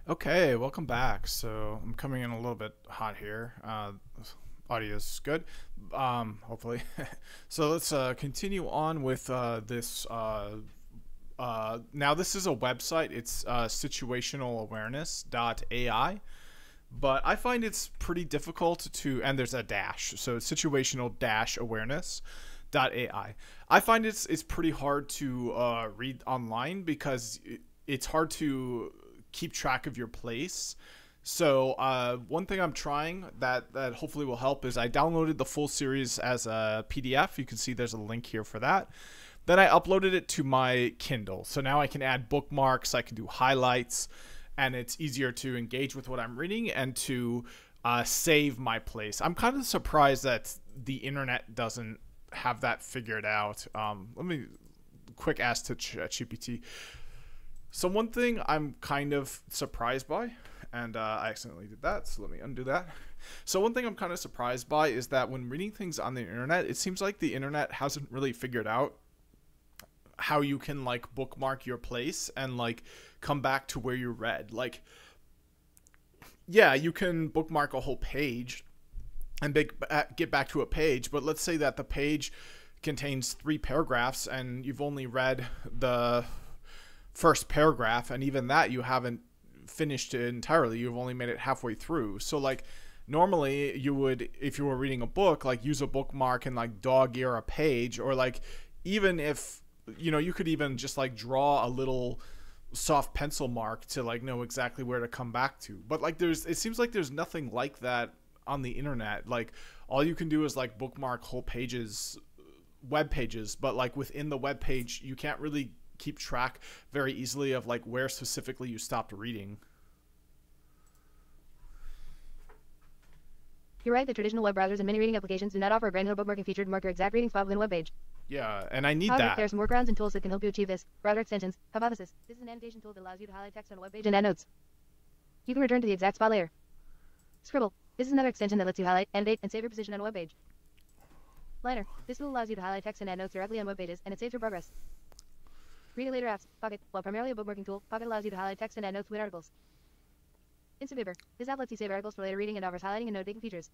Okay, welcome back. So I'm coming in a little bit hot here. Audio's good, hopefully. So let's continue on with this. Now this is a website. It's situationalawareness.ai, but I find it's pretty difficult to. And there's a dash, so it's situational-awareness.ai. I find it's pretty hard to read online because it's hard to keep track of your place. So one thing I'm trying that hopefully will help is I downloaded the full series as a PDF. You can see there's a link here for that. Then I uploaded it to my Kindle. So now I can add bookmarks, I can do highlights, and it's easier to engage with what I'm reading and to save my place. I'm kind of surprised that the internet doesn't have that figured out. Let me quick ask to ChatGPT. So one thing I'm kind of surprised by, and I accidentally did that, so let me undo that. So one thing I'm kind of surprised by is that when reading things on the internet, it seems like the internet hasn't really figured out how you can like bookmark your place and like come back to where you read. Like, yeah, you can bookmark a whole page and get back to a page, but let's say that the page contains 3 paragraphs and you've only read the first paragraph, and even that you haven't finished it entirely. You've only made it halfway through. So like normally you would, if you were reading a book, like use a bookmark and like dog ear a page, or like even if you could even just like draw a little soft pencil mark to like know exactly where to come back to. But like it seems like there's nothing like that on the internet. Like all you can do is like bookmark whole pages, web pages, but like within the web page you can't really keep track very easily of like where specifically you stopped reading. You're right, the traditional web browsers and many reading applications do not offer a granular bookmarking feature to mark your exact reading spot within a web page. Yeah, and I need However, that. there are some workarounds and tools that can help you achieve this. Browser extensions. Hypothesis. This is an annotation tool that allows you to highlight text on a web page and add notes. You can return to the exact spot later. Scribble. This is another extension that lets you highlight, annotate, and save your position on a web page. Liner. This tool allows you to highlight text and add notes directly on web pages, and it saves your progress. Read it later apps. Pocket. While primarily a bookmarking tool, Pocket allows you to highlight text and add notes within articles. Instant Paper. This app lets you save articles for later reading and offers highlighting and note-taking features.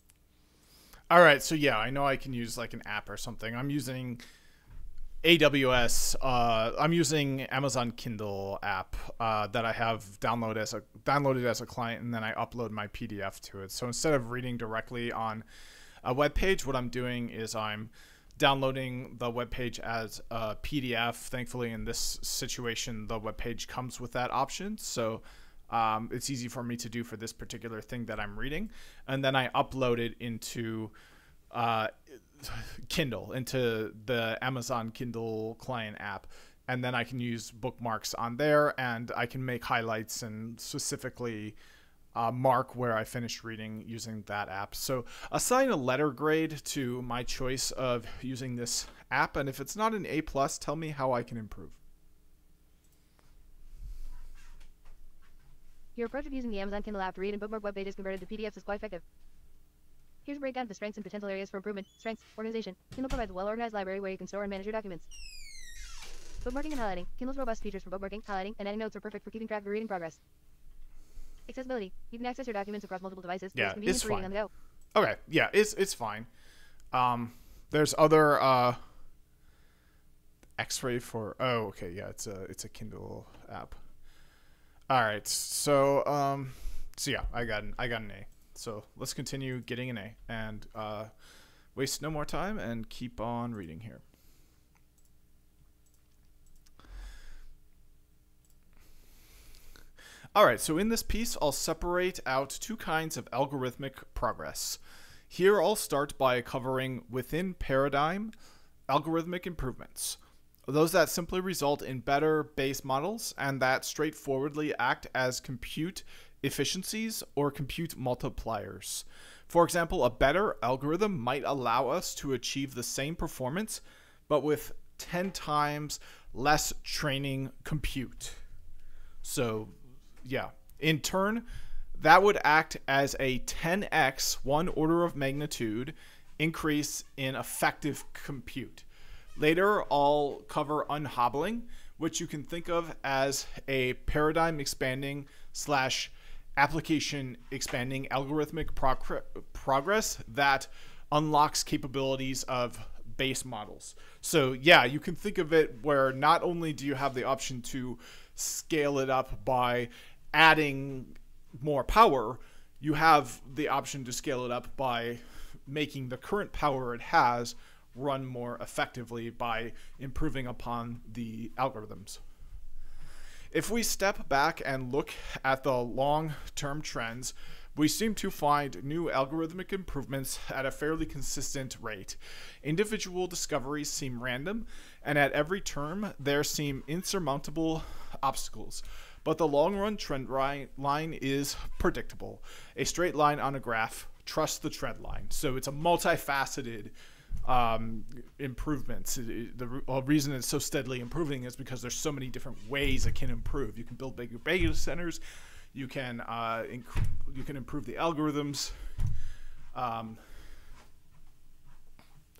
All right, so yeah, I know I can use like an app or something. I'm using AWS. I'm using Amazon Kindle app that I have downloaded as a client, and then I upload my PDF to it. So instead of reading directly on a web page, what I'm doing is I'm downloading the web page as a PDF. Thankfully, in this situation, the web page comes with that option, so it's easy for me to do for this particular thing that I'm reading. And then I upload it into Kindle, into the Amazon Kindle client app, and then I can use bookmarks on there, and I can make highlights and specifically mark where I finished reading using that app. So assign a letter grade to my choice of using this app, and if it's not an A+, tell me how I can improve. Your approach of using the Amazon Kindle app to read and bookmark web pages converted to PDFs is quite effective. Here's a breakdown of the strengths and potential areas for improvement. Strengths. Organization. Kindle provides a well-organized library where you can store and manage your documents. Bookmarking and highlighting. Kindle's robust features for bookmarking, highlighting, and adding notes are perfect for keeping track of your reading progress. Accessibility. You can access your documents across multiple devices. Yeah, Convenient it's for reading fine. on the go. Okay, yeah, it's fine. There's other X-ray for. Oh, okay, yeah, it's a Kindle app. All right, so yeah, I got an A. So let's continue getting an A and waste no more time and keep on reading here. All right, so in this piece, I'll separate out 2 kinds of algorithmic progress. Here, I'll start by covering within paradigm algorithmic improvements, those that simply result in better base models and that straightforwardly act as compute efficiencies or compute multipliers. For example, a better algorithm might allow us to achieve the same performance, but with 10 times less training compute. So yeah, in turn, that would act as a 10x, 1 order of magnitude, increase in effective compute. Later, I'll cover unhobbling, which you can think of as a paradigm expanding slash application expanding algorithmic progress that unlocks capabilities of base models. So yeah, you can think of it where not only do you have the option to scale it up by adding more power, you have the option to scale it up by making the current power it has run more effectively by improving upon the algorithms. If we step back and look at the long-term trends, we seem to find new algorithmic improvements at a fairly consistent rate. Individual discoveries seem random, and at every term there seem insurmountable obstacles. But the long-run trend line is predictable. A straight line on a graph, trust the trend line. So it's a multifaceted improvements. The reason it's so steadily improving is because there's so many different ways it can improve. You can build bigger data centers. You can improve the algorithms,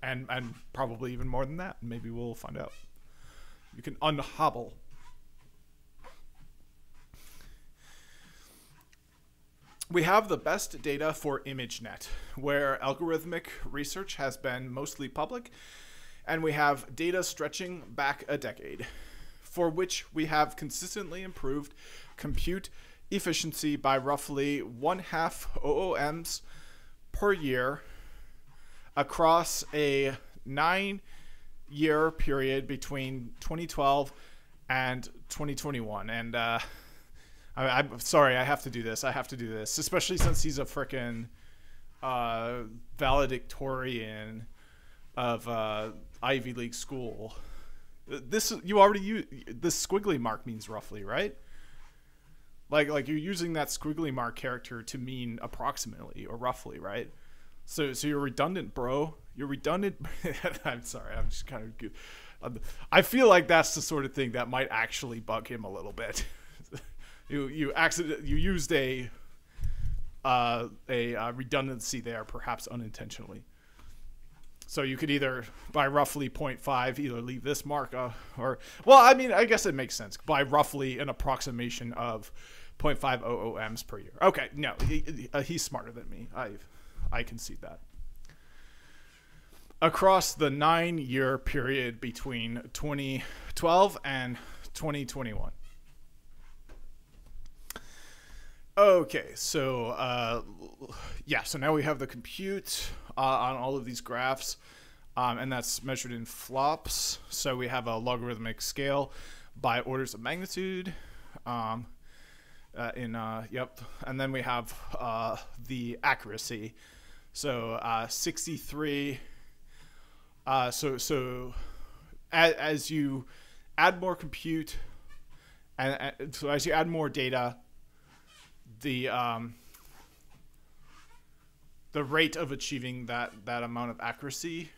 and probably even more than that. Maybe we'll find out. You can unhobble. We have the best data for ImageNet, where algorithmic research has been mostly public, and we have data stretching back a decade, for which we have consistently improved compute efficiency by roughly 1/2 OOMs per year across a 9-year period between 2012 and 2021. And I'm sorry, I have to do this. Especially since he's a frickin' valedictorian of Ivy League school. This squiggly mark means roughly, right? Like you're using that squiggly mark character to mean approximately or roughly, right? So you're redundant, bro. You're redundant. I'm sorry. I'm just kind of good. I feel like that's the sort of thing that might actually bug him a little bit. You used a redundancy there, perhaps unintentionally. So you could either, by roughly 0.5, either leave this mark or, well, I mean, I guess it makes sense. By roughly an approximation of 0.5 OOMs per year. Okay, no, he's smarter than me. I concede that. Across the 9-year period between 2012 and 2021. Okay, so so now we have the compute on all of these graphs, and that's measured in flops. So we have a logarithmic scale by orders of magnitude. And then we have the accuracy. So 63. So as you add more compute, and so as you add more data, the rate of achieving that amount of accuracy.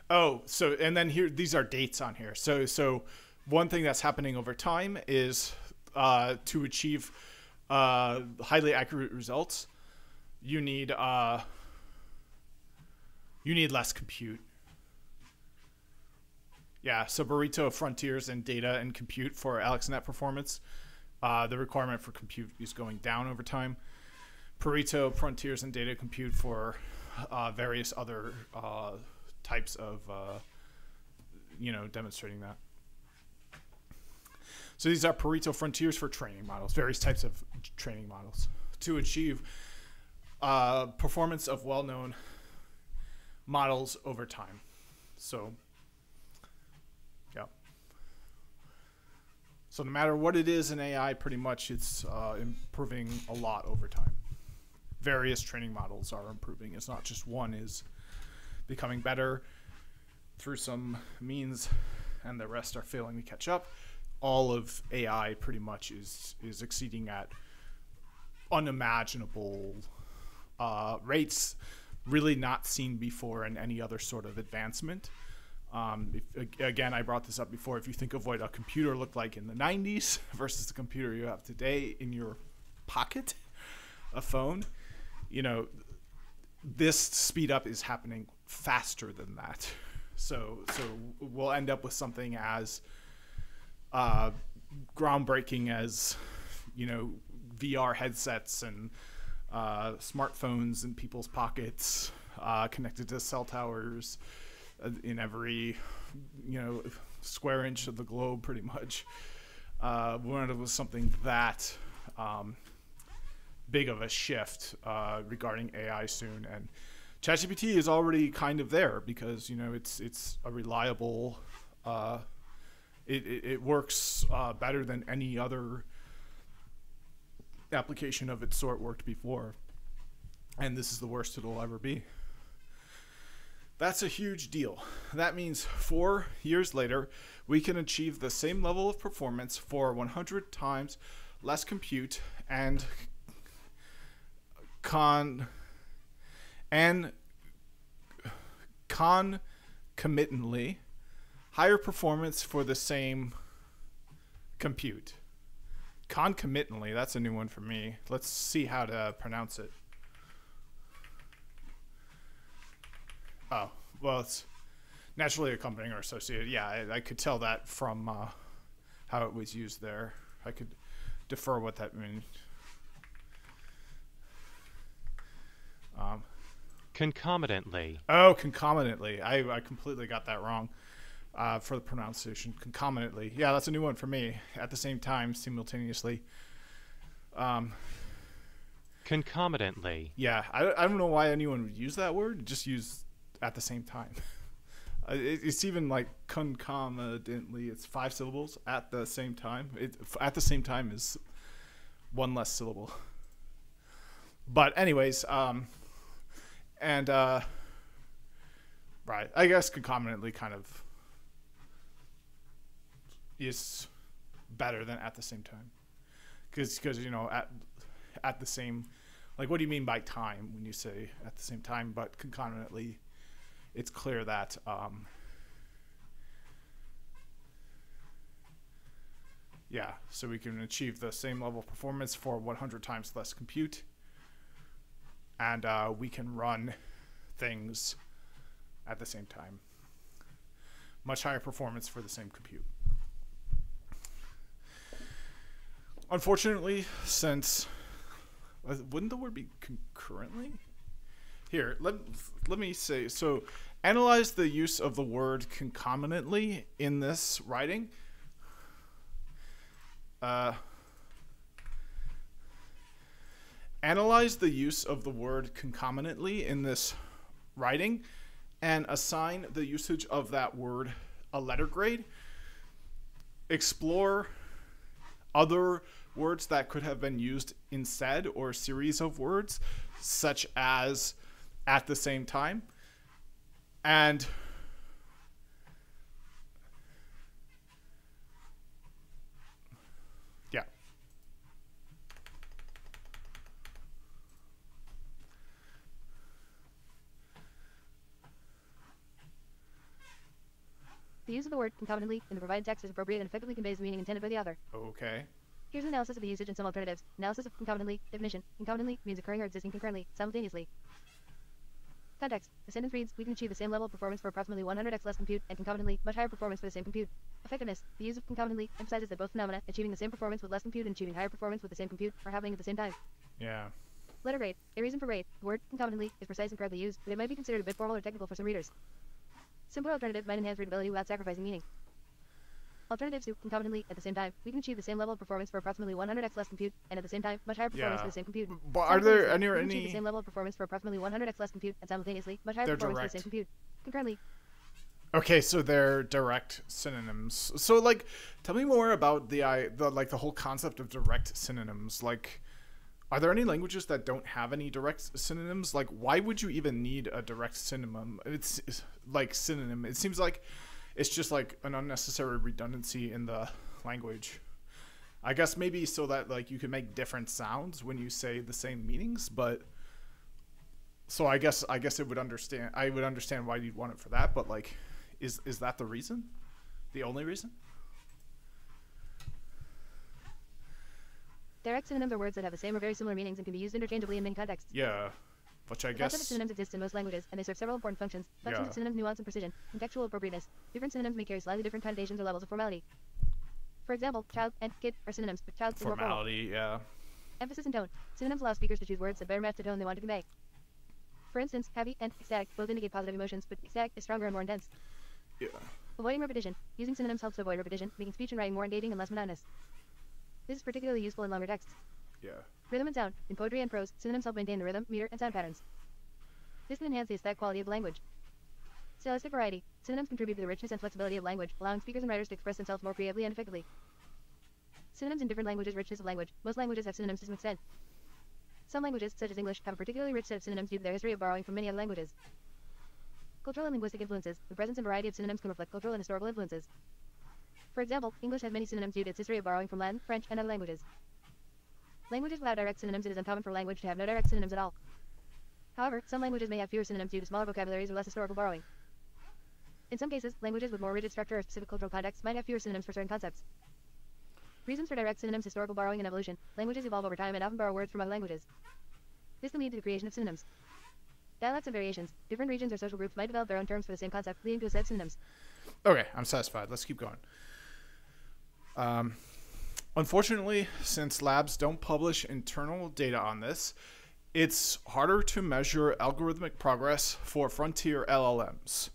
Oh, so and then here these are dates on here. So one thing that's happening over time is to achieve highly accurate results, you need less compute. Yeah, so Burrito frontiers in data and compute for AlexNet performance. The requirement for compute is going down over time. Pareto frontiers in data compute for various other types of, demonstrating that. So these are Pareto frontiers for training models, various types of training models to achieve performance of well-known models over time. So, yeah. So no matter what it is in AI, pretty much it's improving a lot over time. Various training models are improving. It's not just one is becoming better through some means and the rest are failing to catch up. All of AI pretty much is exceeding at unimaginable rates, really not seen before in any other sort of advancement. Again, I brought this up before. If you think of what a computer looked like in the 90s versus the computer you have today in your pocket, a phone, this speed up is happening faster than that. So we'll end up with something as uh, groundbreaking as, VR headsets and smartphones in people's pockets, connected to cell towers in every, square inch of the globe, pretty much. When it was something that big of a shift regarding AI soon, and ChatGPT is already kind of there because it's a reliable. It works better than any other application of its sort worked before, and this is the worst it'll ever be. That's a huge deal. That means 4 years later, we can achieve the same level of performance for 100 times less compute and concomitantly higher performance for the same compute. Concomitantly, that's a new one for me. Let's see how to pronounce it. Oh, well, it's naturally accompanying or associated. Yeah, I could tell that from how it was used there. I could defer what that means. Concomitantly. Oh, concomitantly. I completely got that wrong for the pronunciation. Concomitantly. Yeah, that's a new one for me. At the same time, simultaneously. Concomitantly. Yeah, I don't know why anyone would use that word. Just use at the same time. It's even like concomitantly. It's 5 syllables at the same time. At the same time is 1 less syllable. But anyways, right, I guess concomitantly kind of is better than at the same time, because at the same, like, what do you mean by time when you say at the same time? But concomitantly, it's clear that yeah, so we can achieve the same level of performance for 100 times less compute, and we can run things at the same time. Much higher performance for the same compute. Unfortunately, since wouldn't the word be concurrently? Here, let me say, so analyze the use of the word concomitantly in this writing. Analyze the use of the word concomitantly in this writing and assign the usage of that word a letter grade. Explore other words that could have been used instead, or a series of words such as at the same time. And yeah. The use of the word concomitantly in the provided text is appropriate and effectively conveys the meaning intended by the author. Okay. Here's an analysis of the usage and some alternatives. Analysis of concomitantly. Definition. Concomitantly means occurring or existing concurrently, simultaneously. Context. The sentence reads, we can achieve the same level of performance for approximately 100x less compute, and concomitantly, much higher performance for the same compute. Effectiveness. The use of concomitantly emphasizes that both phenomena, achieving the same performance with less compute and achieving higher performance with the same compute, are happening at the same time. Yeah. Letter grade. A reason for rate. The word concomitantly is precise and correctly used, but it might be considered a bit formal or technical for some readers. Simpler alternative might enhance readability without sacrificing meaning. Alternatives to concomitantly at the same time. We can achieve the same level of performance for approximately 100x less compute, and at the same time, much higher performance for the same compute. But are there We can achieve the any same level of performance for approximately 100x less compute, and simultaneously, much higher They're performance direct. for the same compute. Concurrently. Okay, so they're direct synonyms. So, like, tell me more about the whole concept of direct synonyms. Like, are there any languages that don't have any direct synonyms? Like, why would you even need a direct synonym? It's like synonym. It seems like it's just like an unnecessary redundancy in the language. I guess maybe so that like you can make different sounds when you say the same meanings, but so I guess I would understand why you'd want it for that, but like is that the reason? The only reason? Direct synonyms are words that have the same or very similar meanings and can be used interchangeably in many contexts. Yeah. Which I The concept of guess synonyms exists in most languages, and they serve several important functions. Functions Yeah. of synonyms: nuance and precision, contextual appropriateness. Different synonyms may carry slightly different connotations or levels of formality. For example, child and kid are synonyms, but child is more formal. Formality, yeah. Emphasis and tone. Synonyms allow speakers to choose words that better match the tone they want to convey. For instance, happy and ecstatic both indicate positive emotions, but ecstatic is stronger and more intense. Yeah. Avoiding repetition. Using synonyms helps to avoid repetition, making speech and writing more engaging and less monotonous. This is particularly useful in longer texts. Yeah. Rhythm and sound. In poetry and prose, synonyms help maintain the rhythm, meter, and sound patterns. This can enhance the aesthetic quality of the language. Stylistic variety. Synonyms contribute to the richness and flexibility of language, allowing speakers and writers to express themselves more creatively and effectively. Synonyms in different languages. Richness of language. Most languages have synonyms to some extent. Some languages, such as English, have a particularly rich set of synonyms due to their history of borrowing from many other languages. Cultural and linguistic influences. The presence and variety of synonyms can reflect cultural and historical influences. For example, English has many synonyms due to its history of borrowing from Latin, French, and other languages. Languages without direct synonyms. It is uncommon for a language to have no direct synonyms at all. However, some languages may have fewer synonyms due to smaller vocabularies or less historical borrowing. In some cases, languages with more rigid structure or specific cultural context might have fewer synonyms for certain concepts. Reasons for direct synonyms. Historical borrowing and evolution. Languages evolve over time and often borrow words from other languages. This can lead to the creation of synonyms. Dialects and variations. Different regions or social groups might develop their own terms for the same concept, leading to a set of synonyms. Okay, I'm satisfied. Let's keep going. Unfortunately, since labs don't publish internal data on this, it's harder to measure algorithmic progress for frontier LLMs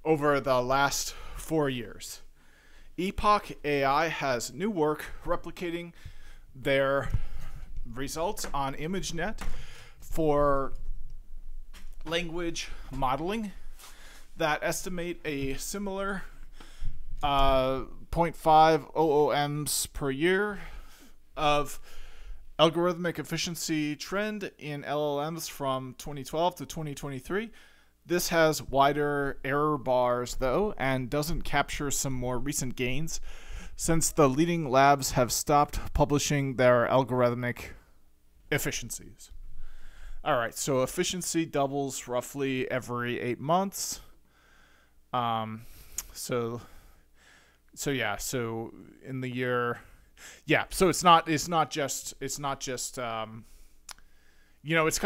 over the last 4 years. Epoch AI has new work replicating their results on ImageNet for language modeling that estimate a similar 0.5 OOMs per year of algorithmic efficiency trend in LLMs from 2012 to 2023. This has wider error bars, though, and doesn't capture some more recent gains, since the leading labs have stopped publishing their algorithmic efficiencies. All right, so efficiency doubles roughly every 8 months. So in the year, yeah. So it's not just it's kind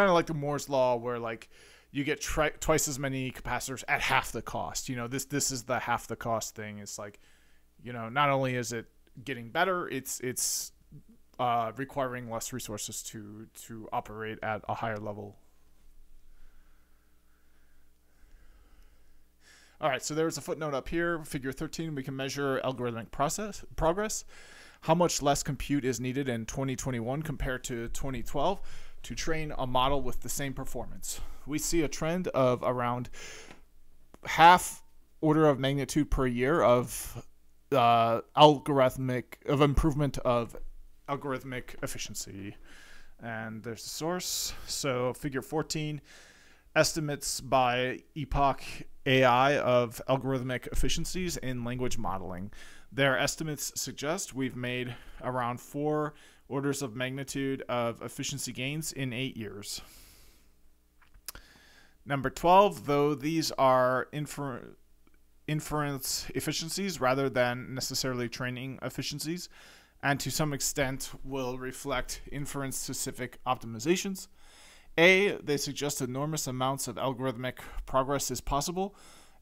of like the Moore's law, where like you get twice as many capacitors at half the cost. This is the half the cost thing. It's like, not only is it getting better, it's requiring less resources to operate at a higher level. All right, so there's a footnote up here, figure 13. We can measure algorithmic progress. How much less compute is needed in 2021 compared to 2012 to train a model with the same performance? We see a trend of around half order of magnitude per year of improvement of algorithmic efficiency. And there's the source. So figure 14, estimates by Epoch AI of algorithmic efficiencies in language modeling. Their estimates suggest we've made around 4 orders of magnitude of efficiency gains in 8 years. Number 12, though these are inference efficiencies rather than necessarily training efficiencies, and to some extent will reflect inference-specific optimizations. A, they suggest enormous amounts of algorithmic progress is possible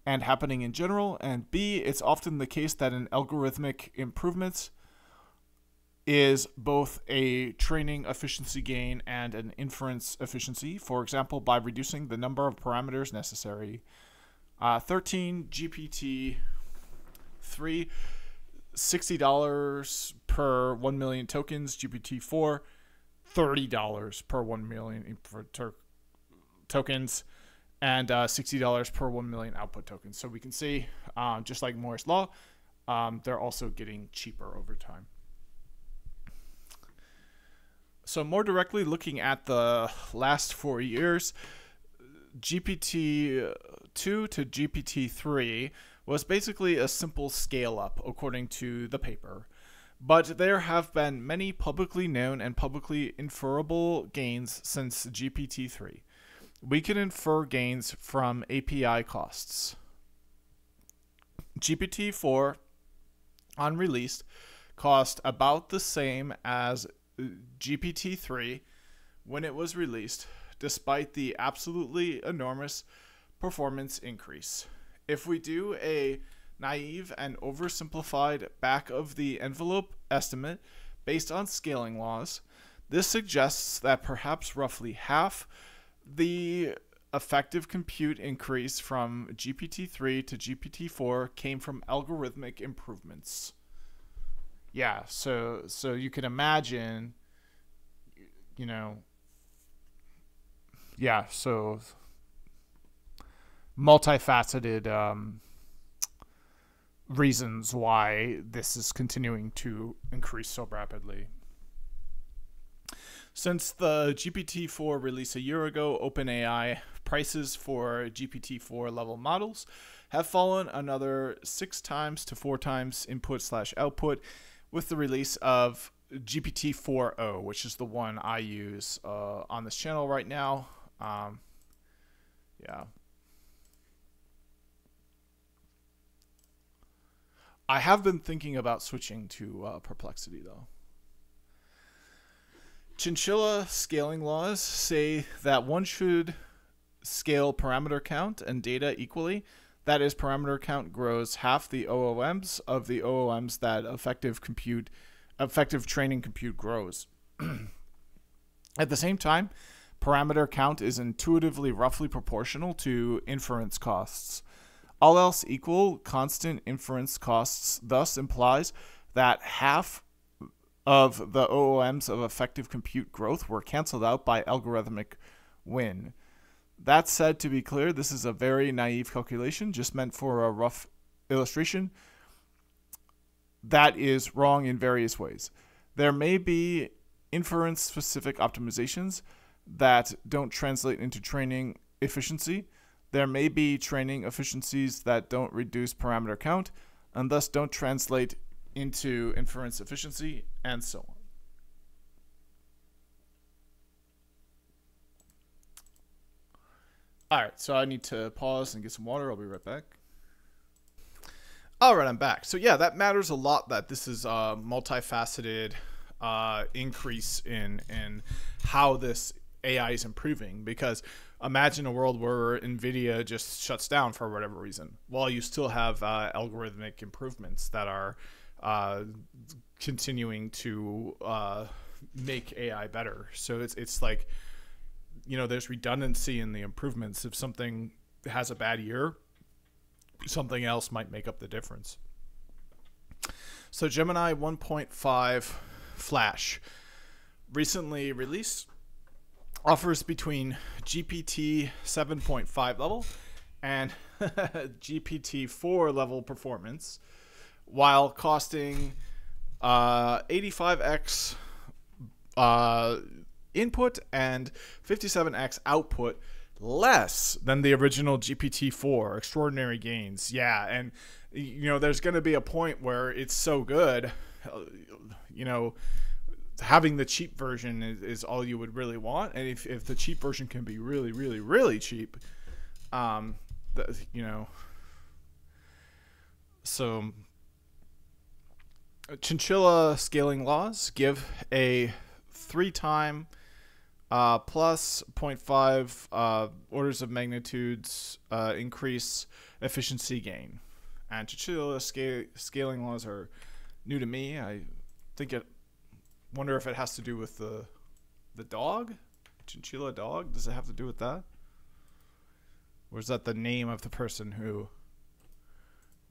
and happening in general, and B, it's often the case that an algorithmic improvement is both a training efficiency gain and an inference efficiency, for example, by reducing the number of parameters necessary. 13, GPT-3, $60 per 1 million tokens. GPT-4, $30 per 1 million tokens, and $60 per 1 million output tokens. So we can see, just like Moore's law, they're also getting cheaper over time. So more directly looking at the last 4 years, GPT-2 to GPT-3 was basically a simple scale-up according to the paper. But there have been many publicly known and publicly inferable gains since GPT-3. We can infer gains from API costs. GPT-4, on release, cost about the same as GPT-3 when it was released, despite the absolutely enormous performance increase. If we do a naive and oversimplified back of the envelope estimate based on scaling laws. This suggests that perhaps roughly half the effective compute increase from GPT-3 to GPT-4 came from algorithmic improvements. Yeah, so you can imagine, you know, yeah, so multifaceted reasons why this is continuing to increase so rapidly. Since the GPT-4 release a year ago, OpenAI prices for GPT-4 level models have fallen another 6 times to 4 times input/output with the release of GPT-4o, which is the one I use on this channel right now. Yeah. I have been thinking about switching to Perplexity, though. Chinchilla scaling laws say that one should scale parameter count and data equally. That is, parameter count grows half the OOMs of the OOMs that effective training compute grows. At the same time, parameter count is intuitively roughly proportional to inference costs. All else equal, constant inference costs thus implies that half of the OOMs of effective compute growth were canceled out by algorithmic win. That said, to be clear, this is a very naive calculation, just meant for a rough illustration that is wrong in various ways. There may be inference-specific optimizations that don't translate into training efficiency. There may be training efficiencies that don't reduce parameter count and thus don't translate into inference efficiency, and so on. All right, so I need to pause and get some water. I'll be right back. All right, I'm back. So yeah, that matters a lot that this is a multifaceted increase in how this AI is improving, because imagine a world where NVIDIA just shuts down for whatever reason. Well, you still have algorithmic improvements that are continuing to make AI better. So it's like, you know, there's redundancy in the improvements. If something has a bad year, something else might make up the difference. So Gemini 1.5 Flash, recently released, offers between GPT 7.5 level and GPT 4 level performance, while costing 85x input and 57x output less than the original GPT-4. Extraordinary gains. Yeah, and you know, there's going to be a point where it's so good, you know, having the cheap version is all you would really want. And if the cheap version can be really, really, really cheap, you know, so chinchilla scaling laws give a 3-time plus 0.5 orders of magnitudes increase efficiency gain. And chinchilla scaling laws are new to me. I think wonder if it has to do with the dog, chinchilla dog. Does it have to do with that? Or is that the name of the person who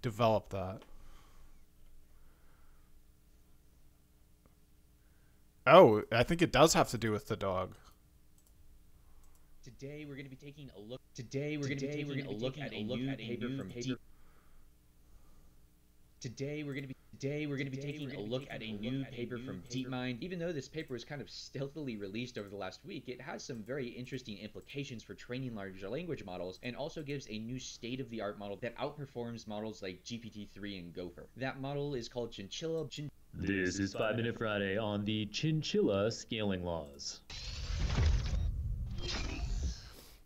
developed that? Oh, I think it does have to do with the dog. Today we're going to be taking a look. Today we're going to be taking a look at a new paper from Deep. Today we're going to be taking a look at a new paper from DeepMind. Even though this paper was kind of stealthily released over the last week, it has some very interesting implications for training large language models, and also gives a new state-of-the-art model that outperforms models like GPT-3 and Gopher. That model is called Chinchilla. This is 5 Minute Friday on the chinchilla scaling laws.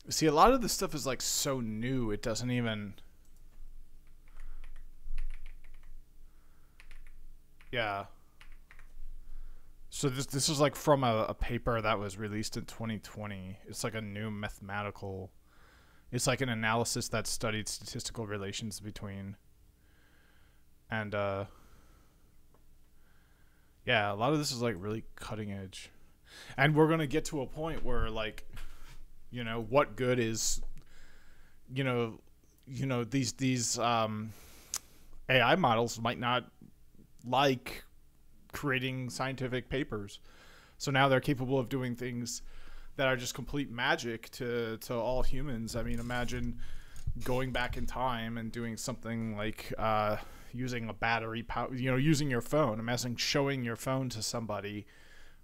See, a lot of this stuff is like so new, it doesn't even... Yeah. So this is like from a paper that was released in 2020. It's like a new mathematical... It's like an analysis that studied statistical relations between And yeah, a lot of this is like really cutting edge. And we're going to get to a point where like, you know, what good is, these AI models might not like creating scientific papers. So now they're capable of doing things that are just complete magic to all humans. I mean, imagine going back in time and doing something like using a battery power, using your phone. Imagine showing your phone to somebody,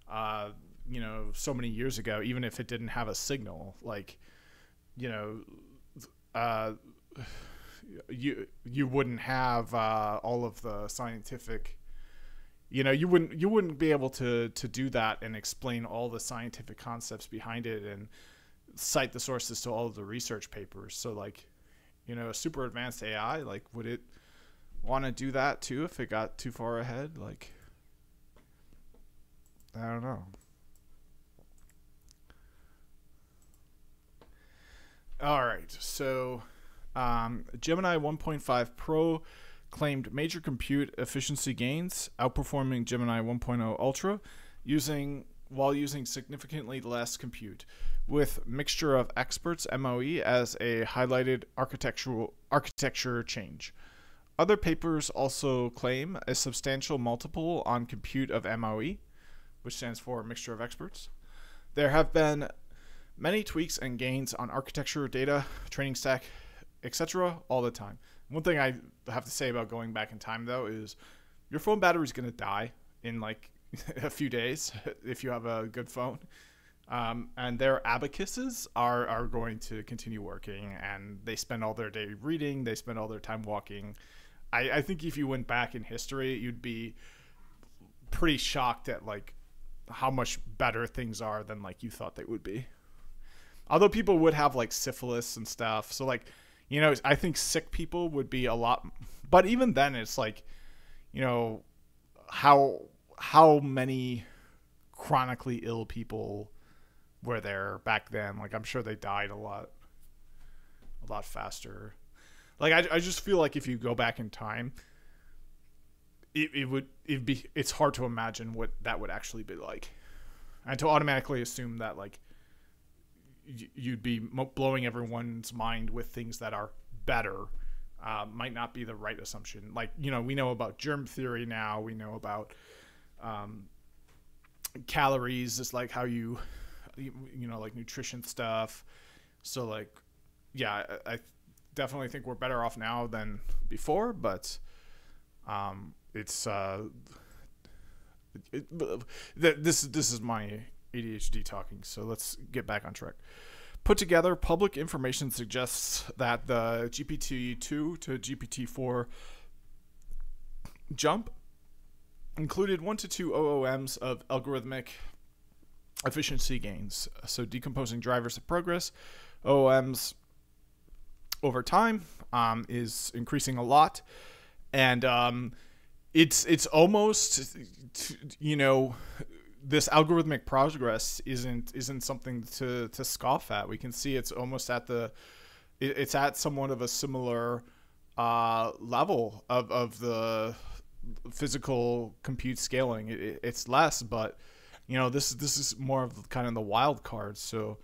so many years ago, even if it didn't have a signal, like, you wouldn't have all of the scientific, you wouldn't be able to do that and explain all the scientific concepts behind it and cite the sources to all of the research papers. So like, a super advanced AI, like, would it want to do that too if it got too far ahead? Like, I don't know. All right, so Gemini 1.5 Pro claimed major compute efficiency gains, outperforming Gemini 1.0 Ultra, while using significantly less compute, with mixture of experts MOE as a highlighted architecture change. Other papers also claim a substantial multiple on compute of MOE, which stands for mixture of experts. There have been many tweaks and gains on architecture, data, training stack, etc. all the time. One thing I have to say about going back in time, though, is your phone battery is going to die in like a few days if you have a good phone. And their abacuses are going to continue working, and they spend all their day reading. They spend all their time walking. I think if you went back in history, you'd be pretty shocked at like how much better things are than like you thought they would be. Although people would have like syphilis and stuff. So like, I think sick people would be a lot, but even then it's like, how many chronically ill people were there back then? Like, I'm sure they died a lot faster. Like, I just feel like if you go back in time, it's hard to imagine what that would actually be like, and to automatically assume that like you'd be blowing everyone's mind with things that are better might not be the right assumption. Like, we know about germ theory now. We know about calories, just like how you like nutrition stuff. So like, yeah, I definitely think we're better off now than before, but it's this is my ADHD talking, so let's get back on track. Put together, public information suggests that the GPT-2 to GPT-4 jump included 1 to 2 OOMs of algorithmic efficiency gains. So decomposing drivers of progress, OOMs over time is increasing a lot, and it's almost, this algorithmic progress isn't something to scoff at. We can see it's almost it's at somewhat of a similar level of the physical compute scaling. It's less, but this is more of kind of the wild card. So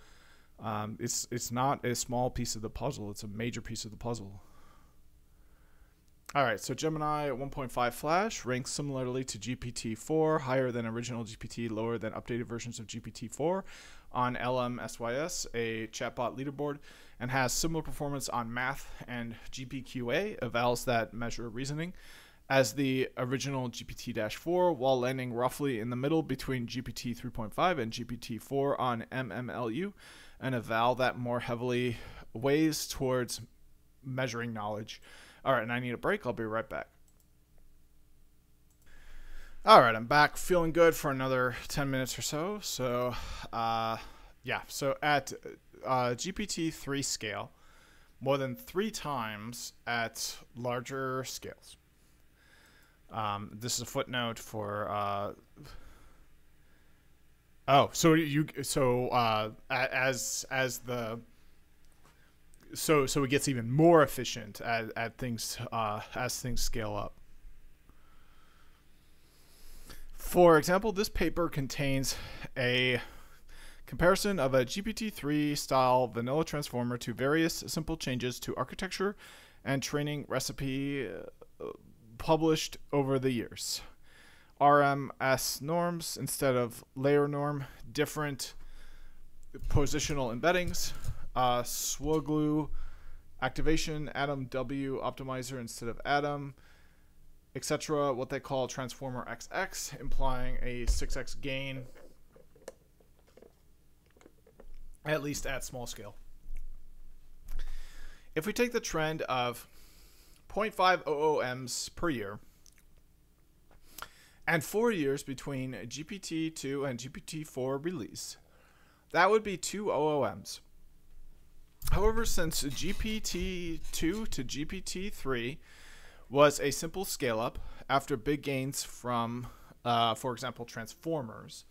it's not a small piece of the puzzle. It's a major piece of the puzzle. All right, so Gemini 1.5 Flash ranks similarly to GPT-4, higher than original GPT, lower than updated versions of GPT-4 on LMSYS, a chatbot leaderboard, and has similar performance on math and GPQA, evals that measure reasoning, as the original GPT-4, while landing roughly in the middle between GPT 3.5 and GPT-4 on MMLU, an eval that more heavily weighs towards measuring knowledge. All right, and I need a break. I'll be right back. All right, I'm back, feeling good for another 10 minutes or so. So, yeah, so at GPT-3 scale, more than 3 times at larger scales. This is a footnote for so it gets even more efficient at things as things scale up. For example, this paper contains a comparison of a GPT-3 style vanilla transformer to various simple changes to architecture and training recipe published over the years. RMS norms instead of layer norm, different positional embeddings, swaglu activation, Atom W optimizer instead of Atom, etc. What they call transformer XX, implying a 6x gain, at least at small scale. If we take the trend of 0.5 OOMs per year and 4 years between GPT-2 and GPT-4 release, that would be 2 OOMs. However, since GPT-2 to GPT-3 was a simple scale-up after big gains from, for example, transformers,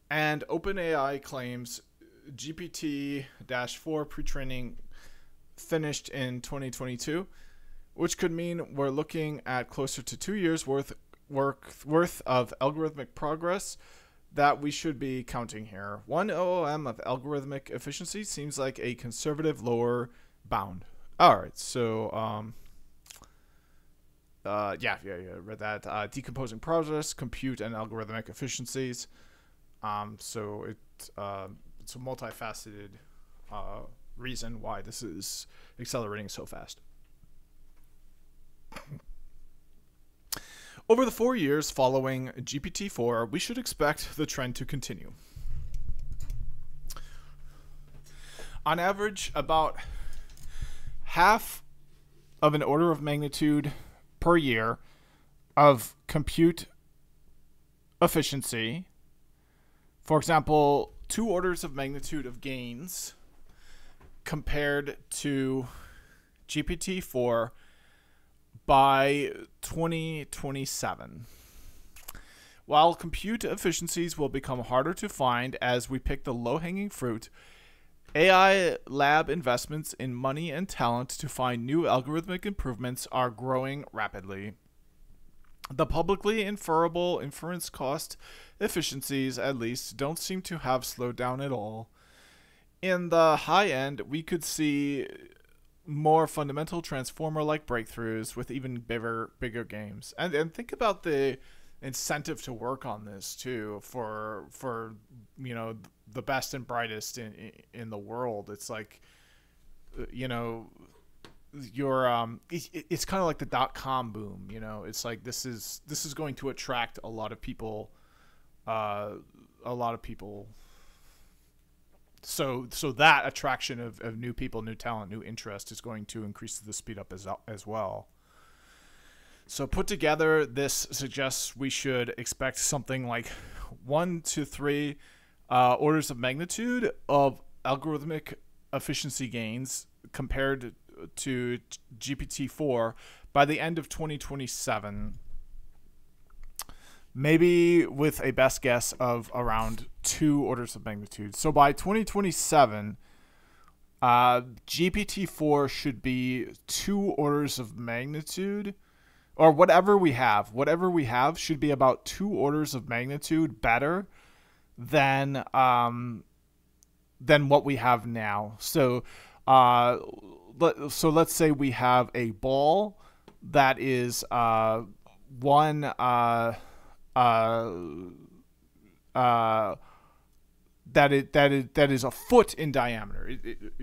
and OpenAI claims GPT-4 pre-training finished in 2022, which could mean we're looking at closer to 2 years worth of algorithmic progress that we should be counting here. 1 OOM of algorithmic efficiency seems like a conservative lower bound. All right, so yeah, read that. Decomposing progress, compute, and algorithmic efficiencies. So it's a multifaceted reason why this is accelerating so fast. Over the 4 years following GPT-4, we should expect the trend to continue. On average, about half of an order of magnitude per year of compute efficiency. For example, 2 orders of magnitude of gains compared to GPT-4 by 2027. While compute efficiencies will become harder to find as we pick the low-hanging fruit, AI lab investments in money and talent to find new algorithmic improvements are growing rapidly. The publicly inferable inference cost efficiencies, at least, don't seem to have slowed down at all. In the high end, we could see more fundamental transformer-like breakthroughs with even bigger games. And think about the incentive to work on this too for you know, the best and brightest in the world. It's like, you know, it's kind of like the .com boom, you know. It's like this is going to attract a lot of people. So that attraction of new people, new talent, new interest is going to increase the speed up as well. So put together, this suggests we should expect something like 1 to 3 orders of magnitude of algorithmic efficiency gains compared to GPT-4 by the end of 2027. Maybe with a best guess of around 2 orders of magnitude. So by 2027, GPT-4 should be 2 orders of magnitude, or whatever we have should be about 2 orders of magnitude better than what we have now. So let's say we have a ball that is that is a foot in diameter.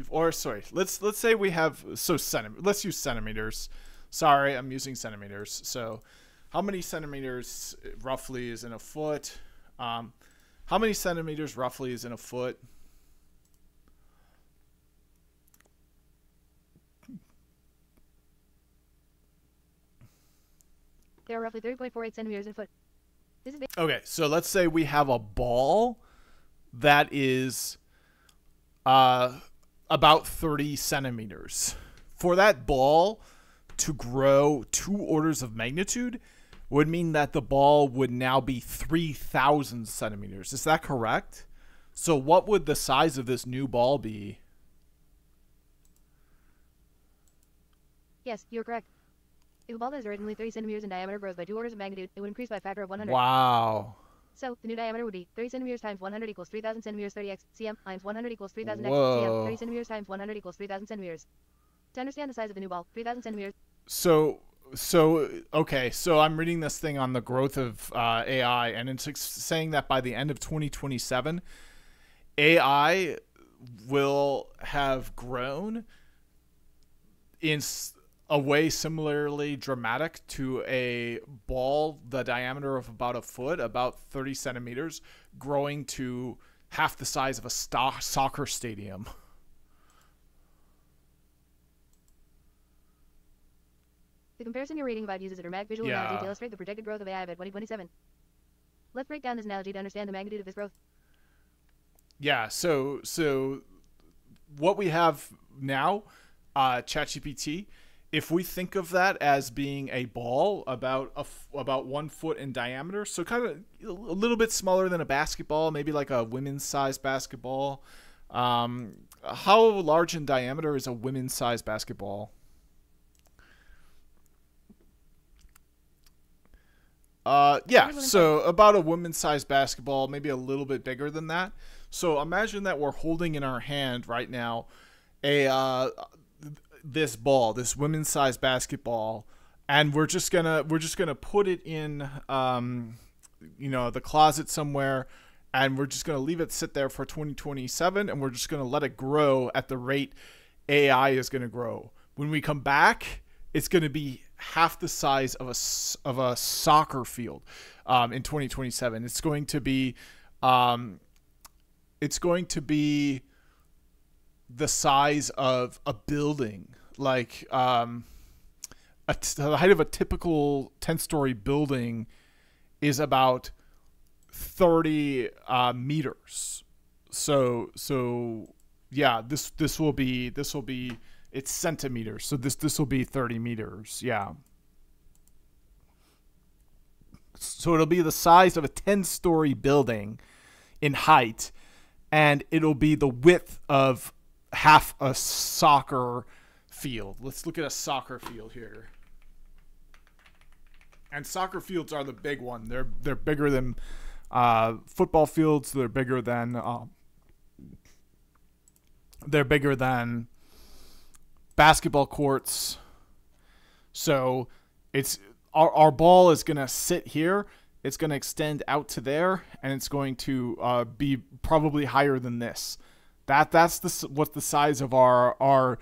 Let's say we have let's use centimeters. Sorry, I'm using centimeters. So, how many centimeters roughly is in a foot? How many centimeters roughly is in a foot? There are roughly 30.48 centimeters in a foot. This is Okay, so let's say we have a ball that is about 30 centimeters. For that ball to grow 2 orders of magnitude would mean that the ball would now be 3,000 centimeters. Is that correct? So what would the size of this new ball be? Yes, you're correct. If a ball that is originally 30 centimeters in diameter grows by 2 orders of magnitude, it would increase by a factor of 100. Wow. So, the new diameter would be 30 centimeters times 100 equals 3,000 centimeters 30x cm times 100 equals 3,000 x cm. Whoa. 30 centimeters times 100 equals 3,000 centimeters. To understand the size of the new ball, 3,000 centimeters. So okay, so I'm reading this thing on the growth of AI, and it's saying that by the end of 2027, AI will have grown in a way similarly dramatic to a ball the diameter of about a foot, about 30 centimeters, growing to half the size of a soccer stadium. The comparison you're reading about uses a dramatic visual analogy to illustrate the projected growth of AI by 2027. Let's break down this analogy to understand the magnitude of this growth. Yeah, so what we have now, ChatGPT, if we think of that as being a ball about 1 foot in diameter, so kind of a little bit smaller than a basketball, maybe like a women's size basketball. How large in diameter is a women's size basketball? Yeah, so about a women's size basketball, maybe a little bit bigger than that. So imagine that we're holding in our hand right now this ball, this women's size basketball, and we're just gonna put it in the closet somewhere, and we're just gonna leave it sit there for 2027, and we're just gonna let it grow at the rate AI is gonna grow. When we come back, it's gonna be half the size of a soccer field in 2027. It's going to be the size of a building, like the height of a typical 10-story building is about 30 meters. So yeah, this will be it's centimeters. So this will be 30 meters. Yeah. So it'll be the size of a 10-story building in height, and it'll be the width of half a soccer field. Let's look at a soccer field here. And soccer fields are the big one. They're bigger than football fields. They're bigger than basketball courts. So it's our ball is gonna sit here. It's gonna extend out to there, and it's going to be probably higher than this. That's what the size of our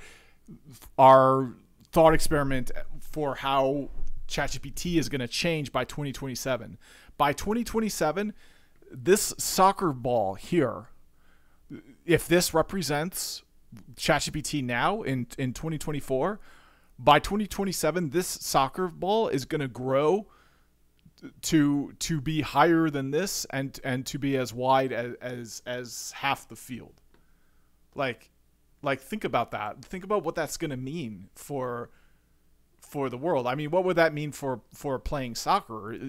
thought experiment for how ChatGPT is going to change by 2027. By 2027, this soccer ball here, if this represents ChatGPT now in 2024, by 2027, this soccer ball is going to grow to be higher than this and to be as wide as half the field. Like think about that. Think about what that's going to mean for the world. I mean, what would that mean for playing soccer?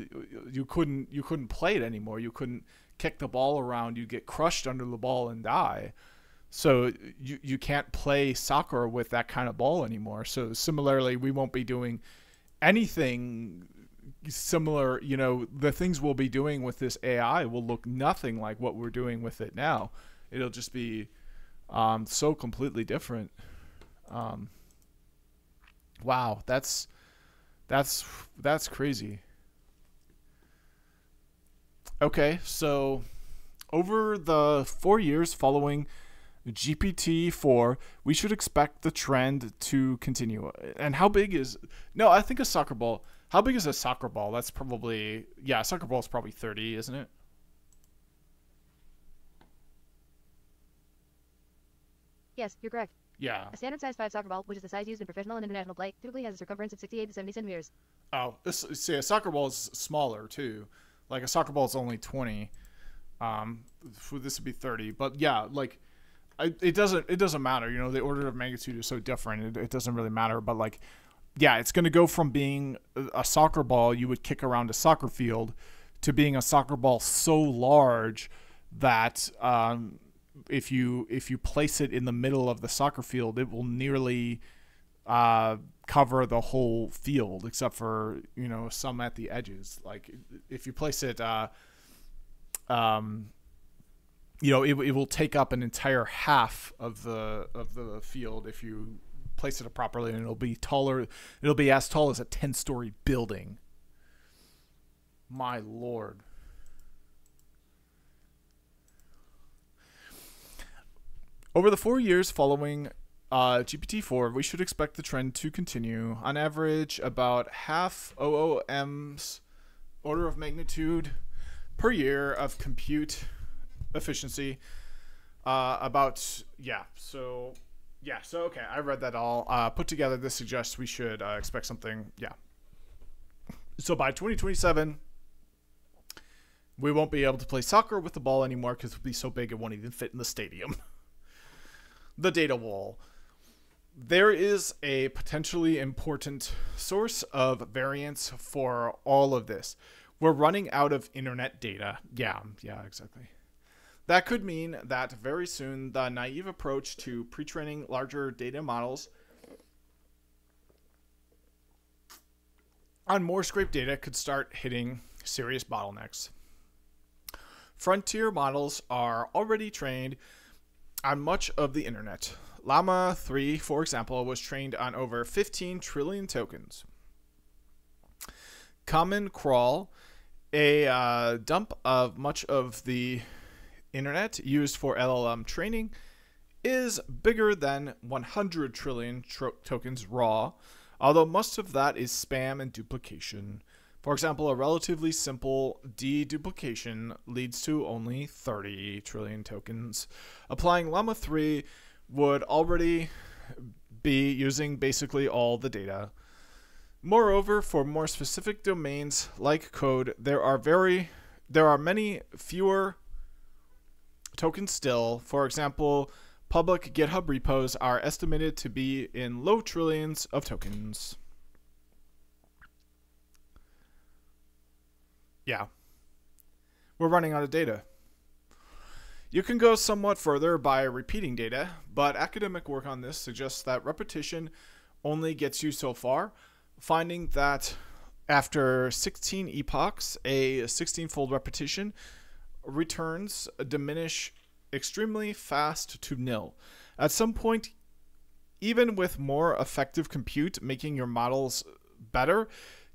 You couldn't play it anymore. You couldn't kick the ball around. You'd get crushed under the ball and die. So you can't play soccer with that kind of ball anymore. So similarly, we won't be doing anything similar. The things we'll be doing with this AI will look nothing like what we're doing with it now. It'll just be so completely different. Wow, that's crazy. Okay, so over the 4 years following GPT-4, we should expect the trend to continue. And how big is... No, I think a soccer ball... How big is a soccer ball? That's probably... Yeah, a soccer ball is probably 30, isn't it? Yes, you're correct. Yeah. A standard size 5 soccer ball, which is the size used in professional and international play, typically has a circumference of 68 to 70 centimeters. Oh, see, a soccer ball is smaller too. Like a soccer ball is only 20. This would be 30. But yeah, like it doesn't matter. The order of magnitude is so different. It doesn't really matter. But like, yeah, it's going to go from being a soccer ball you would kick around a soccer field to being a soccer ball so large that if you place it in the middle of the soccer field, it will nearly cover the whole field except for, some at the edges. Like if you place it, it will take up an entire half of the field if you place it properly, and it'll be taller. It'll be as tall as a 10-story building. My Lord. Over the 4 years following GPT-4, we should expect the trend to continue. On average, about half OOM's order of magnitude per year of compute efficiency. So okay, I read that all. Put together, this suggests we should expect something. Yeah. So by 2027, we won't be able to play soccer with the ball anymore because it'll be so big it won't even fit in the stadium. The data wall. There is a potentially important source of variance for all of this. We're running out of internet data. Yeah, exactly. That could mean that very soon the naive approach to pre-training larger data models on more scraped data could start hitting serious bottlenecks. Frontier models are already trained on much of the internet. Llama 3, for example, was trained on over 15 trillion tokens. Common Crawl, a dump of much of the internet used for LLM training, is bigger than 100 trillion tokens raw, although most of that is spam and duplication. For example, a relatively simple deduplication leads to only 30 trillion tokens. Applying Llama 3 would already be using basically all the data. Moreover, for more specific domains like code, there are many fewer tokens still. For example, public GitHub repos are estimated to be in low trillions of tokens. Yeah. We're running out of data. You can go somewhat further by repeating data, but academic work on this suggests that repetition only gets you so far, finding that after 16 epochs, a 16-fold repetition returns diminish extremely fast to nil. At some point, even with more effective compute, making your models better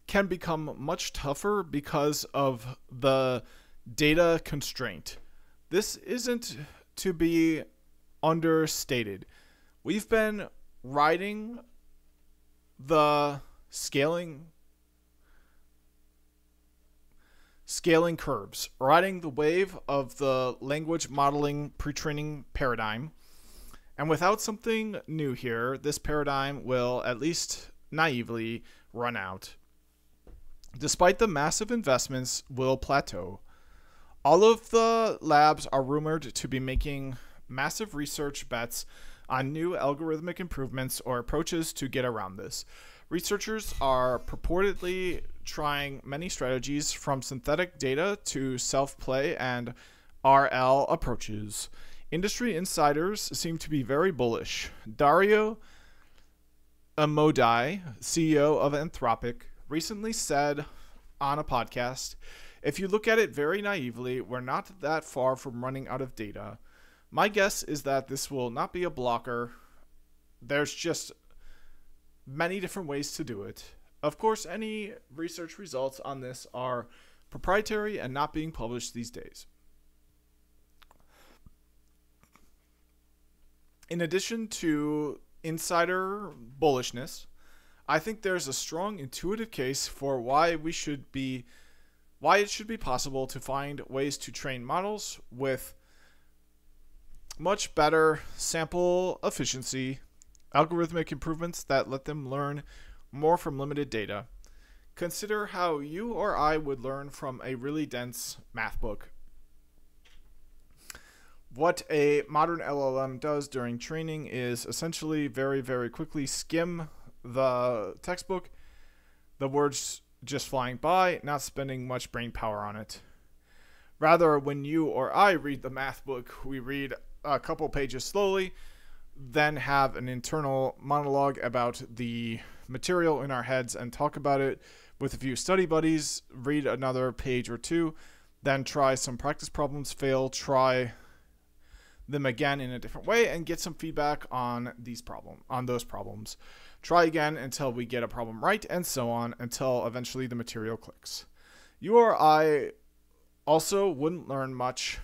can become much tougher because of the data constraint. This isn't to be understated. We've been riding the scaling curves, riding the wave of the language modeling pre-training paradigm. And without something new here, this paradigm will, at least naively, run out. Despite the massive investments, will plateau. All of the labs are rumored to be making massive research bets on new algorithmic improvements or approaches to get around this. Researchers are purportedly trying many strategies from synthetic data to self-play and RL approaches. Industry insiders seem to be very bullish. Dario Amodei, CEO of Anthropic, recently said on a podcast, "If you look at it very naively, we're not that far from running out of data. My guess is that this will not be a blocker. There's just many different ways to do it. Of course, any research results on this are proprietary and not being published these days." In addition to insider bullishness, I think there's a strong intuitive case for why it should be possible to find ways to train models with much better sample efficiency, algorithmic improvements that let them learn more from limited data. Consider how you or I would learn from a really dense math book. What a modern LLM does during training is essentially very, very quickly skim the textbook, the words just flying by, not spending much brain power on it. Rather, when you or I read the math book, we read a couple pages slowly, then have an internal monologue about the material in our heads and talk about it with a few study buddies, read another page or two, then try some practice problems, fail, try them again in a different way, and get some feedback on those problems. Try again until we get a problem right, and so on until eventually the material clicks. You or I also wouldn't learn much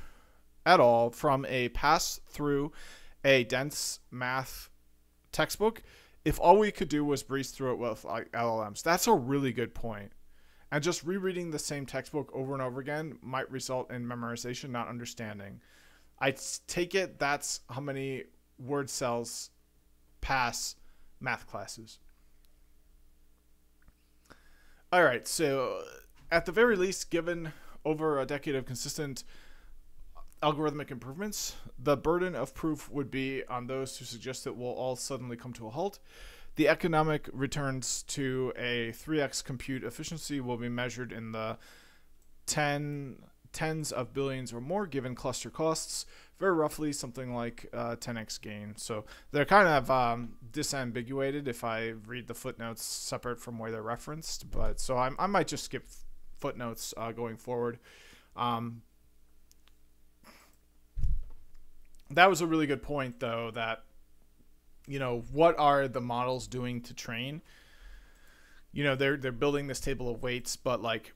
at all from a pass through a dense math textbook if all we could do was breeze through it with like LLMs. That's a really good point. And just rereading the same textbook over and over again might result in memorization, not understanding. I take it that's how many word cells pass math classes. All right, so at the very least, given over a decade of consistent algorithmic improvements, the burden of proof would be on those who suggest it will all suddenly come to a halt. The economic returns to a 3x compute efficiency will be measured in the tens of billions or more given cluster costs, very roughly something like 10x gain. So they're kind of disambiguated if I read the footnotes separate from where they're referenced, but so I might just skip footnotes going forward. That was a really good point, though, that, you know, what are the models doing to train? You know, they're building this table of weights, but like,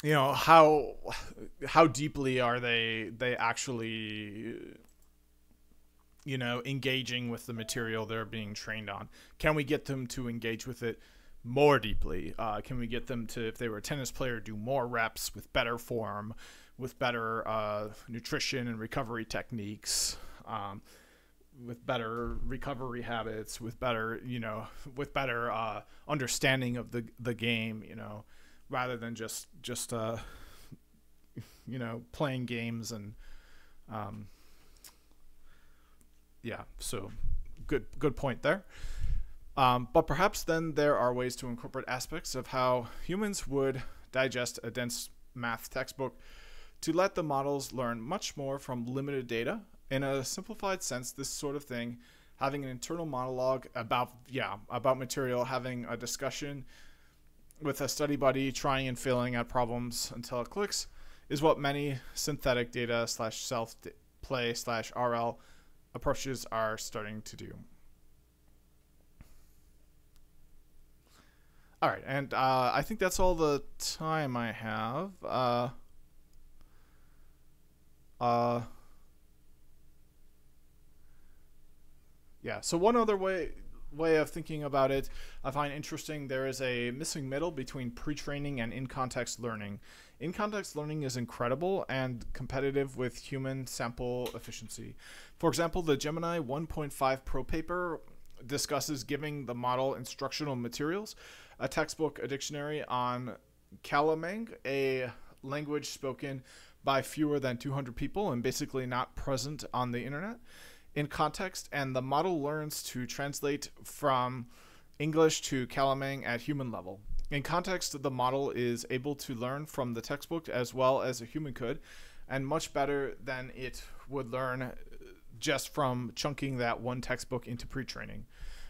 you know, how deeply are they actually, you know, engaging with the material they're being trained on? Can we get them to engage with it more deeply? Can we get them to, if they were a tennis player, do more reps with better form, with better nutrition and recovery techniques, with better recovery habits, with better, you know, with better understanding of the game, you know, rather than just you know, playing games and yeah. So good point there. But perhaps then there are ways to incorporate aspects of how humans would digest a dense math textbook to let the models learn much more from limited data. In a simplified sense, this sort of thing, having an internal monologue about material, having a discussion with a study buddy, trying and failing at problems until it clicks, is what many synthetic data / self-play / RL approaches are starting to do. All right, and I think that's all the time I have. Yeah, so one other way of thinking about it I find interesting, there is a missing middle between pre-training and in-context learning. In-context learning is incredible and competitive with human sample efficiency. For example, the Gemini 1.5 Pro paper discusses giving the model instructional materials, a textbook, a dictionary on Calamang, a language spoken by fewer than 200 people and basically not present on the internet, in context, and the model learns to translate from English to Calamang at human level. In context, the model is able to learn from the textbook as well as a human could, and much better than it would learn just from chunking that one textbook into pre-training.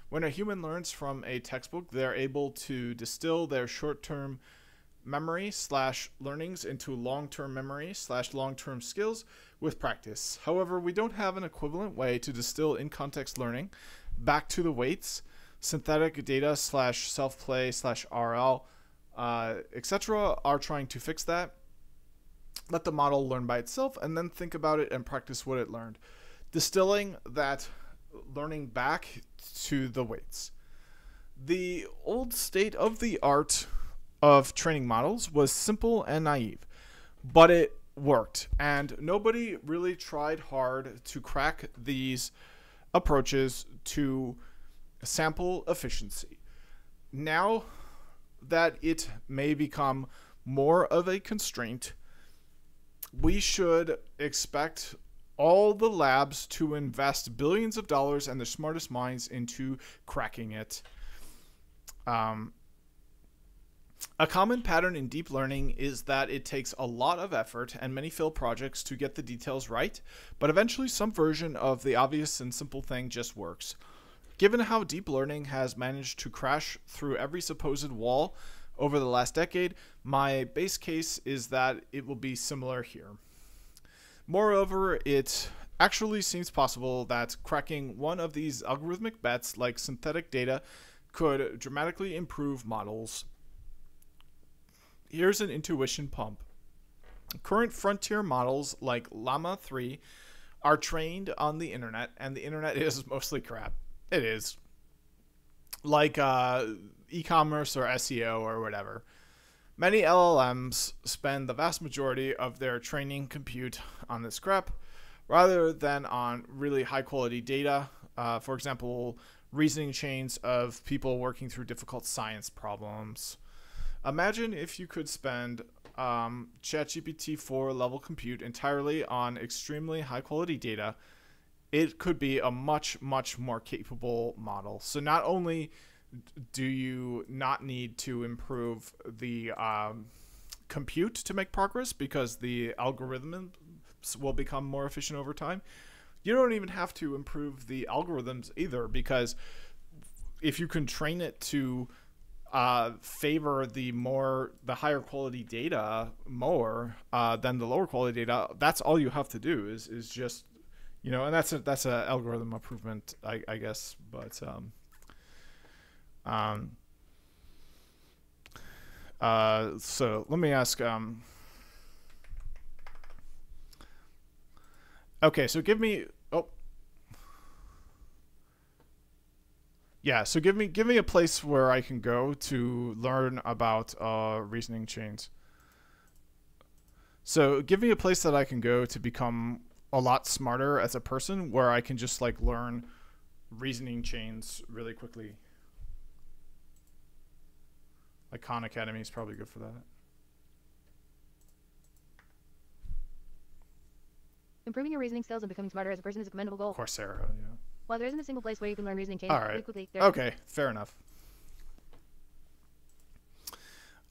When a human learns from a textbook, they're able to distill their short-term memory / learnings into long-term memory / long-term skills with practice. However, we don't have an equivalent way to distill in-context learning back to the weights. Synthetic data / self-play / RL, etc. are trying to fix that. Let the model learn by itself and then think about it and practice what it learned. Distilling that learning back to the weights. The old state of the art of training models was simple and naive, but it worked, and nobody really tried hard to crack these approaches to sample efficiency. Now that it may become more of a constraint, we should expect all the labs to invest billions of dollars and their smartest minds into cracking it. A common pattern in deep learning is that it takes a lot of effort and many failed projects to get the details right, but eventually some version of the obvious and simple thing just works. Given how deep learning has managed to crash through every supposed wall over the last decade, my base case is that it will be similar here. Moreover, it actually seems possible that cracking one of these algorithmic bets like synthetic data could dramatically improve models. Here's an intuition pump. Current frontier models like Llama 3 are trained on the internet, and the internet is mostly crap. It is. Like e-commerce or SEO or whatever. Many LLMs spend the vast majority of their training compute on this crap rather than on really high quality data. For example, reasoning chains of people working through difficult science problems. Imagine if you could spend ChatGPT 4 level compute entirely on extremely high quality data. It could be a much, much more capable model. So not only do you not need to improve the compute to make progress because the algorithms will become more efficient over time, you don't even have to improve the algorithms either, because if you can train it to favor the higher quality data more than the lower quality data, that's all you have to do is just, and that's a algorithm improvement, I guess. But so let me ask. Okay, so give me. Oh, yeah. So give me a place where I can go to learn about reasoning chains. So give me a place that I can go to become a lot smarter as a person, where I can just like learn reasoning chains really quickly. Like Khan Academy is probably good for that. Improving your reasoning skills and becoming smarter as a person is a commendable goal. Coursera, yeah. While there isn't a single place where you can learn reasoning chains All right. really quickly, Okay, fair enough.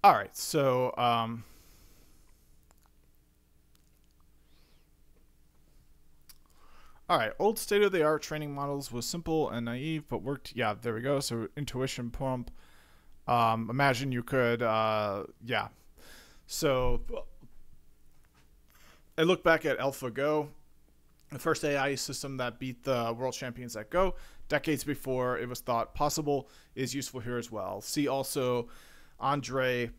All right, so all right, old state-of-the-art training models was simple and naive, but worked. Yeah, there we go. So intuition pump. Imagine you could, yeah. So I look back at AlphaGo, the first AI system that beat the world champions at Go decades before it was thought possible, is useful here as well. See also Andre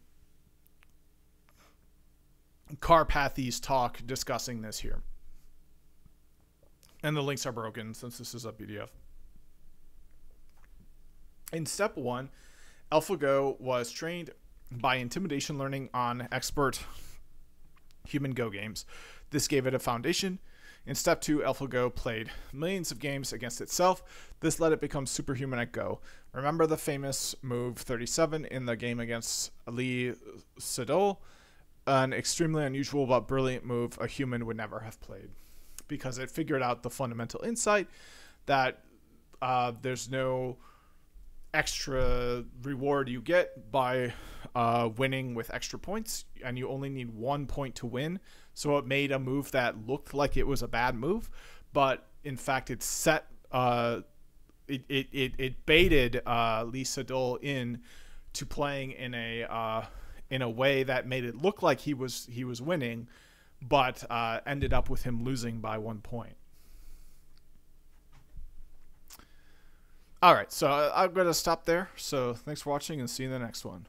Karpathy's talk discussing this here. And the links are broken since this is a PDF. In step 1, AlphaGo was trained by intimidation learning on expert human Go games. This gave it a foundation. In step 2, AlphaGo played millions of games against itself. This let it become superhuman at Go. Remember the famous move 37 in the game against Lee Sedol? An extremely unusual but brilliant move a human would never have played, because it figured out the fundamental insight that there's no extra reward you get by winning with extra points, and you only need 1 point to win. So it made a move that looked like it was a bad move, but in fact it set it baited Lee Sedol in to playing in a way that made it look like he was winning, but ended up with him losing by 1 point. All right, so I'm going to stop there. So thanks for watching, and see you in the next one.